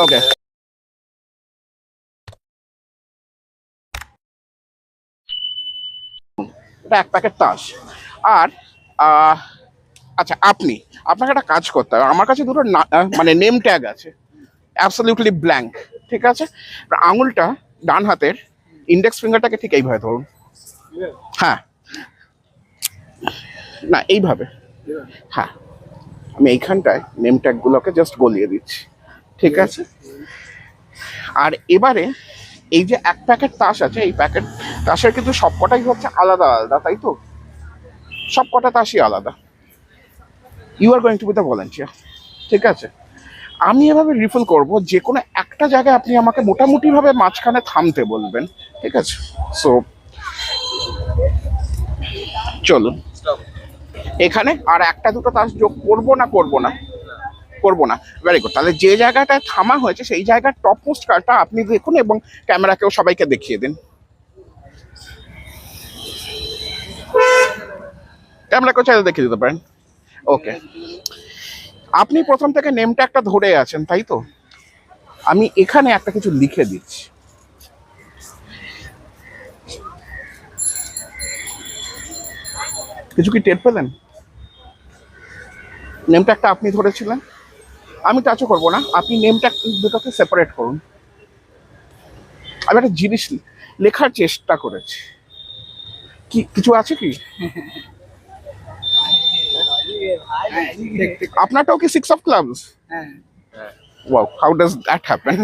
ওকে, এটা এক প্যাকেট তাস। আর আচ্ছা, আপনাকে একটা কাজ করতে হবে। আমার কাছে দুটো মানে নেম ট্যাগ আছে, অ্যাবসলিউটলি ব্ল্যাঙ্ক। ঠিক আছে, আঙুলটা ডান হাতের ইন্ডেক্স ফিঙ্গারটাকে ঠিক এইভাবে ধরুন। হ্যাঁ, না এইভাবে। হ্যাঁ, আমি এইখানটায় নেম ট্যাগগুলোকে জাস্ট গলিয়ে দিচ্ছি। ঠিক আছে, আর এবারে এই যে এক প্যাকেট তাস আছে, এই প্যাকেট তাসের কিন্তু সবকটাই হচ্ছে আলাদা আলাদা, তাই তো? সবকটা তাসই আলাদা। You are going to be the volunteer. ঠিক আছে, আমি এভাবে রিফিল করব, যে কোনো একটা জায়গায় আপনি আমাকে মোটামুটিভাবে মাঝখানে থামতে বলবেন। ঠিক আছে, সো চলুন এখানে আর একটা দুটো তাস যোগ করবো না, করবো না। Very good. তাহলে যে জায়গাটায় থামা হয়েছে সেই জায়গার টপ মোস্ট কার্ডটা আপনি দেখুন এবং ক্যামেরাকেও সবাইকে দেখিয়ে দিন। ক্যামেরাকেও চাইলে দেখিয়ে দিতে পারেন। ওকে, আপনি প্রথম থেকে নেমটা একটা ধরে আছেন, তাই তো? আমি এখানে একটা কিছু লিখে দিচ্ছি। কিছু কি টের পেলেন? নেমটা একটা আপনি ধরেছিলেন, আমি টাচও করবো না। আপনি নেমটা দুটোকে সেপারেট করুন। আমি একটা জিনিস লেখার চেষ্টা করেছি। কি কিছু আছে কি? আপনারটাও কি six of clubs? Wow, how does that happen?